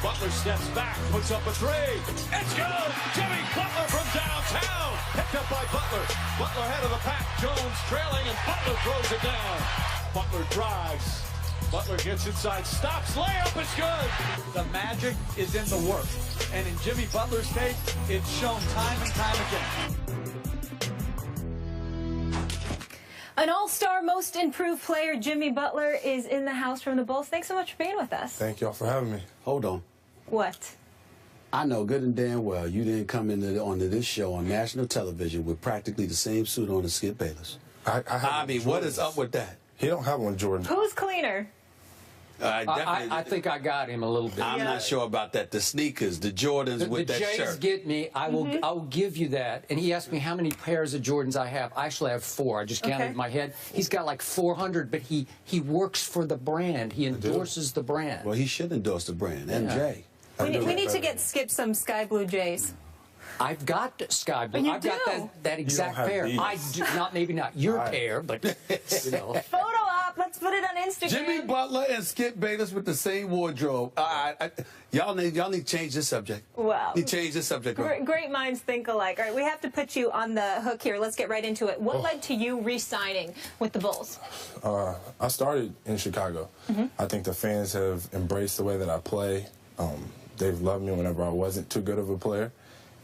Butler steps back, puts up a three. It's good! Jimmy Butler from downtown. Picked up by Butler. Butler head of the pack. Jones trailing, and Butler throws it down. Butler drives. Butler gets inside, stops, layup is good. The magic is in the work. And in Jimmy Butler's case, it's shown time and time again. An all-star, most improved player, Jimmy Butler, is in the house from the Bulls. Thanks so much for being with us. Thank y'all for having me. Hold on. What? I know good and damn well you didn't come onto this show on national television with practically the same suit on as Skip Bayless. I mean, what is up with that? He don't have one, Jordan. Who's cleaner? I think I got him a little bit. I'm not sure about that. The sneakers, the Jordans with that Jays shirt. Get me. I will give you that. And he asked me how many pairs of Jordans I have. I actually have 4. I just counted in my head. He's got like 400, but he works for the brand. He endorses the brand. Well, he should endorse the brand. MJ. We need to get Skip some sky blue Jays. I've got sky blue. I've got that exact pair. These. I do not, maybe not your pair, but you know. Photo op. Let's put it on Instagram. Jimmy Butler and Skip Bayless with the same wardrobe. Y'all need to change this subject. Wow. You change this subject. Great minds think alike. All right, we have to put you on the hook here. Let's get right into it. What led to you re-signing with the Bulls? I started in Chicago. I think the fans have embraced the way that I play. They've loved me whenever I wasn't too good of a player.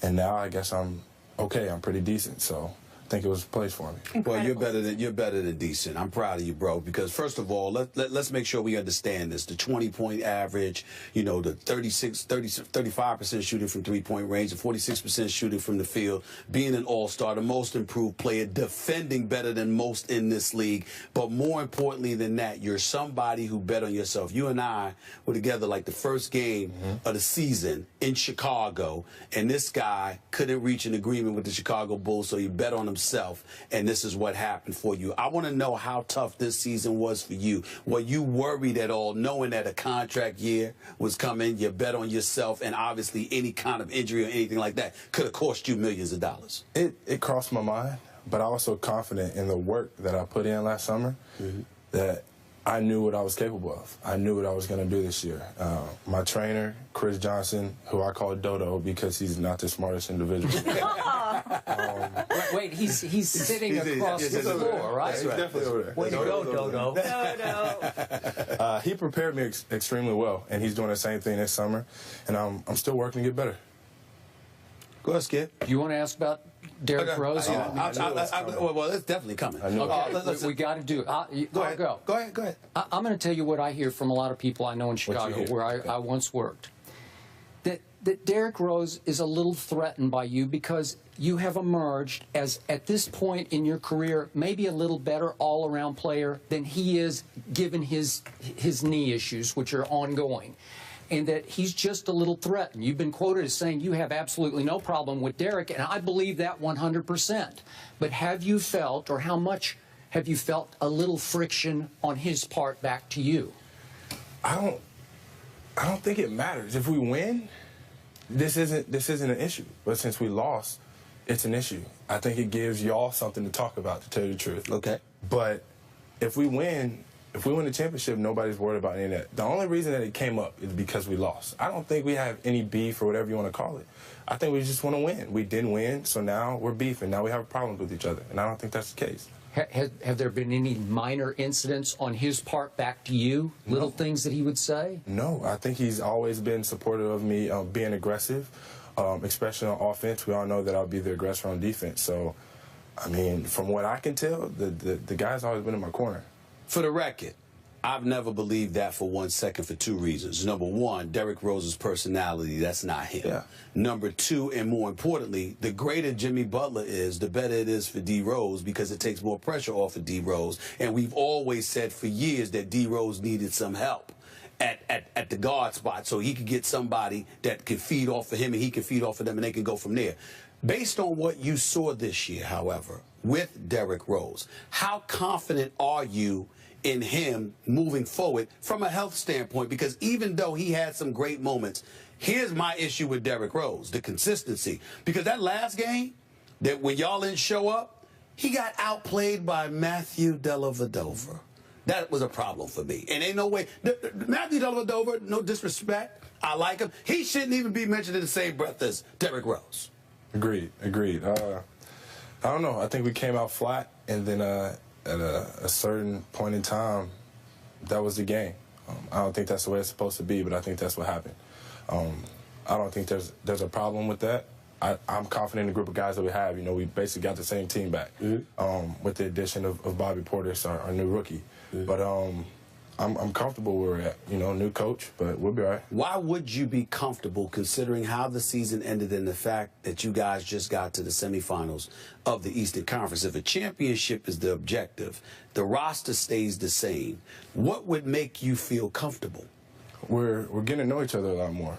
And now I guess I'm okay. I'm pretty decent. So I think it was a place for me. Incredible. Well, you're better than decent. I'm proud of you, bro. Because first of all, let's make sure we understand this. The 20-point average, you know, the 35% shooting from three-point range, the 46% shooting from the field, being an all-star, the most improved player, defending better than most in this league. But more importantly than that, you're somebody who bet on yourself. You and I were together like the first game of the season in Chicago, and this guy couldn't reach an agreement with the Chicago Bulls, so he bet on himself, and this is what happened for you. I want to know how tough this season was for you. Were you worried at all, knowing that a contract year was coming, you bet on yourself, and obviously any kind of injury or anything like that could have cost you millions of dollars? It crossed my mind, but I was so confident in the work that I put in last summer that I knew what I was capable of. I knew what I was going to do this year. My trainer, Chris Johnson, who I call Dodo because he's not the smartest individual. Wait, he's sitting across the floor, right? He's definitely over there. Way to go, Dodo. No. He prepared me extremely well, and he's doing the same thing this summer, and I'm still working to get better. Go ahead, Skip. Do you want to ask about Derrick Rose? Well, it's definitely coming. Okay, we got to do it. Go ahead. Go ahead. I'm going to tell you what I hear from a lot of people I know in Chicago, where I once worked. That Derrick Rose is a little threatened by you because you have emerged as, at this point in your career, maybe a little better all-around player than he is, given his knee issues, which are ongoing. And that he's just a little threatened. You've been quoted as saying you have absolutely no problem with Derrick, and I believe that 100%. But have you felt, or how much have you felt, a little friction on his part back to you? I don't think it matters. If we win, this isn't an issue. But since we lost, it's an issue. I think it gives y'all something to talk about, to tell you the truth. Okay. But if we win the championship, nobody's worried about any of that. The only reason that it came up is because we lost. I don't think we have any beef or whatever you want to call it. I think we just want to win. We didn't win, so now we're beefing. Now we have problems with each other, and I don't think that's the case. Have there been any minor incidents on his part back to you? No. Little things that he would say? No, I think he's always been supportive of me being aggressive, especially on offense. We all know that I'll be the aggressor on defense. So, I mean, from what I can tell, the guy's always been in my corner. For the record, I've never believed that for 1 second for 2 reasons. Number one, Derrick Rose's personality, that's not him. Yeah. Number two, and more importantly, the greater Jimmy Butler is, the better it is for D. Rose because it takes more pressure off of D. Rose. And we've always said for years that D. Rose needed some help at the guard spot so he could get somebody that could feed off of him and he can feed off of them and they can go from there. Based on what you saw this year, however, with Derrick Rose, how confident are you in him moving forward from a health standpoint? Because even though he had some great moments, here's my issue with Derrick Rose, the consistency. Because that last game, that when y'all didn't show up, he got outplayed by Matthew Dellavedova. That was a problem for me. And ain't no way. Matthew Dellavedova, no disrespect, I like him. He shouldn't even be mentioned in the same breath as Derrick Rose. Agreed. I don't know. I think we came out flat, and then at a certain point in time, that was the game. I don't think that's the way it's supposed to be, but I think that's what happened. I don't think there's a problem with that. I'm confident in the group of guys that we have. You know, we basically got the same team back with the addition of Bobby Portis, our new rookie. But I'm comfortable where we're at. You know, new coach, but we'll be all right. Why would you be comfortable considering how the season ended and the fact that you guys just got to the semifinals of the Eastern Conference? If a championship is the objective, the roster stays the same. What would make you feel comfortable? We're getting to know each other a lot more.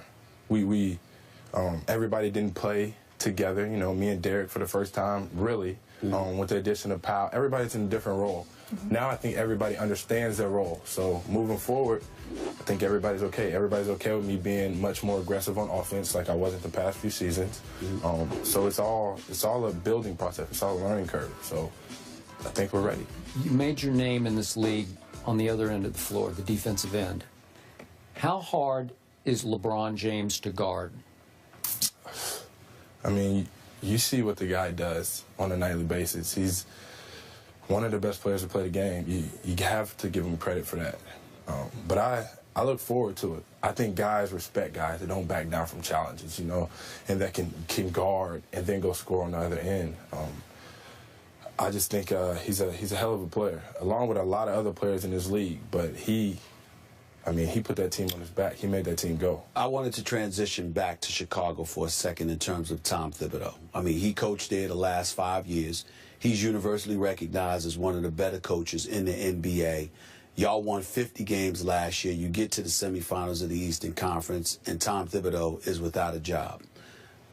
Everybody didn't play together. You know, me and Derrick for the first time, really, with the addition of Powell. Everybody's in a different role. Now I think everybody understands their role. So moving forward, I think everybody's okay. Everybody's okay with me being much more aggressive on offense like I wasn't the past few seasons. So it's all a building process. It's all a learning curve. So I think we're ready. You made your name in this league on the other end of the floor, the defensive end. How hard is LeBron James to guard? I mean, you see what the guy does on a nightly basis. He's one of the best players to play the game. You have to give him credit for that. But I look forward to it. I think guys respect guys that don't back down from challenges, you know, and that can guard and then go score on the other end. I just think he's a hell of a player, along with a lot of other players in this league. But he put that team on his back. He made that team go. I wanted to transition back to Chicago for a second in terms of Tom Thibodeau. I mean, he coached there the last 5 years. He's universally recognized as one of the better coaches in the NBA. Y'all won 50 games last year. You get to the semifinals of the Eastern Conference, and Tom Thibodeau is without a job.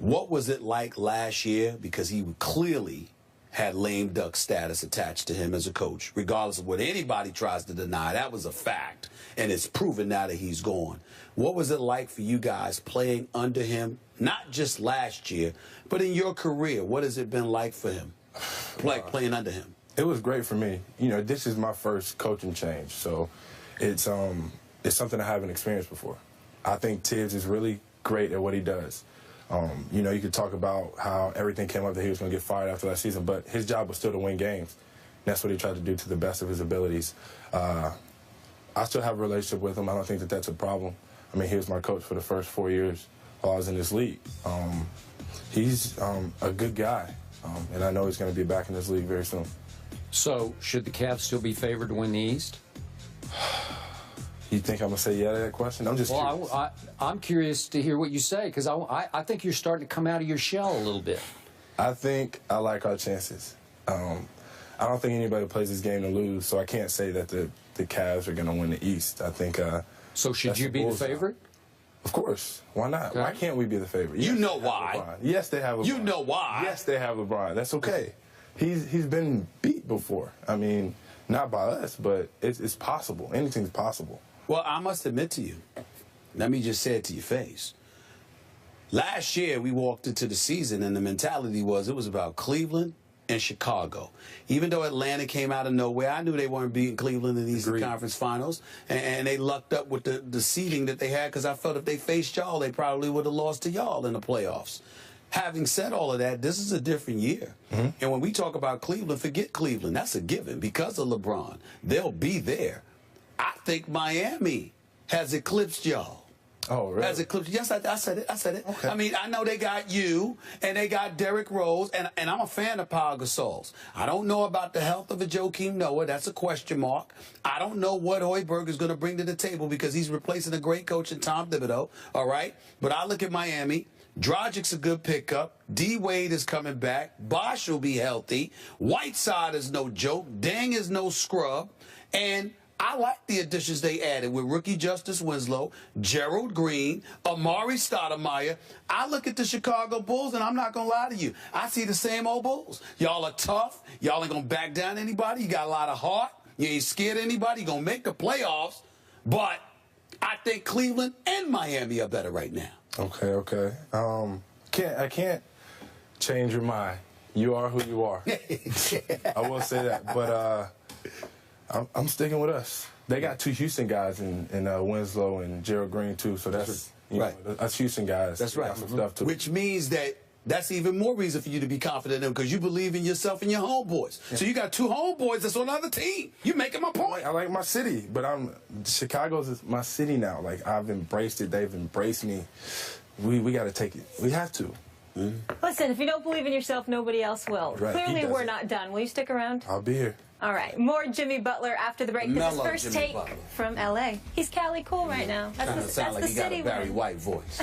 What was it like last year? Because he clearly had lame duck status attached to him as a coach, regardless of what anybody tries to deny. That was a fact, and it's proven now that he's gone. What was it like for you guys playing under him, not just last year, but in your career? What has it been like for him, playing under him? It was great for me. You know, this is my first coaching change, so it's something I haven't experienced before. I think Tibbs is really great at what he does. You know, you could talk about how everything came up that he was going to get fired after last season, but his job was still to win games. That's what he tried to do to the best of his abilities. I still have a relationship with him. I don't think that that's a problem. I mean, he was my coach for the first 4 years while I was in this league. He's a good guy, and I know he's going to be back in this league very soon. So, should the Cavs still be favored to win the East? You think I'm going to say yeah to that question? I'm just curious. I'm curious to hear what you say, because I think you're starting to come out of your shell a little bit. I think I like our chances. I don't think anybody plays this game to lose, so I can't say that the Cavs are going to win the East. I think so should you be the favorite? Of course. Why not? Okay. Why can't we be the favorite? Yes, you know why. LeBron. Yes, they have LeBron. You know why. Yes, they have LeBron. That's okay. He's been beat before. I mean, not by us, but it's possible. Anything's possible. Well, I must admit to you, let me just say it to your face. Last year, we walked into the season, and the mentality was it was about Cleveland and Chicago. Even though Atlanta came out of nowhere, I knew they weren't beating Cleveland in the Eastern Conference Finals, and they lucked up with the seeding that they had, because I felt if they faced y'all, they probably would have lost to y'all in the playoffs. Having said all of that, this is a different year. And when we talk about Cleveland, forget Cleveland. That's a given because of LeBron. They'll be there. I think Miami has eclipsed y'all. Oh, really? Has eclipsed. Yes, I said it. I said it. Okay. I mean, I know they got you, and they got Derrick Rose, and I'm a fan of Pau Gasol's. I don't know about the health of a Joakim Noah. That's a question mark. I don't know what Hoiberg is going to bring to the table, because he's replacing a great coach in Tom Thibodeau, all right? But I look at Miami. Dragic's a good pickup. D-Wade is coming back. Bosh will be healthy. Whiteside is no joke. Deng is no scrub. And I like the additions they added with rookie Justice Winslow, Gerald Green, Amari Stoudemire. I look at the Chicago Bulls, and I'm not going to lie to you. I see the same old Bulls. Y'all are tough. Y'all ain't going to back down anybody. You got a lot of heart. You ain't scared of anybody. You're going to make the playoffs. But I think Cleveland and Miami are better right now. Okay. I can't change your mind. You are who you are. I will say that. But I'm sticking with us. They got 2 Houston guys in Winslow and Gerald Green too, so that's right. That's Houston guys. That's right. Got some stuff too. Which means that's even more reason for you to be confident in them because you believe in yourself and your homeboys. Yeah. So you got 2 homeboys that's on another team. You making my point. I like my city, but Chicago's my city now. Like I've embraced it. They've embraced me. We got to take it. We have to. Listen, if you don't believe in yourself, nobody else will. Right. Clearly, we're not done. Will you stick around? I'll be here. All right. More Jimmy Butler after the break. This is First Jimmy Take Butler. From L.A. He's Cali cool right now. Kind of sound like he got a Barry White voice.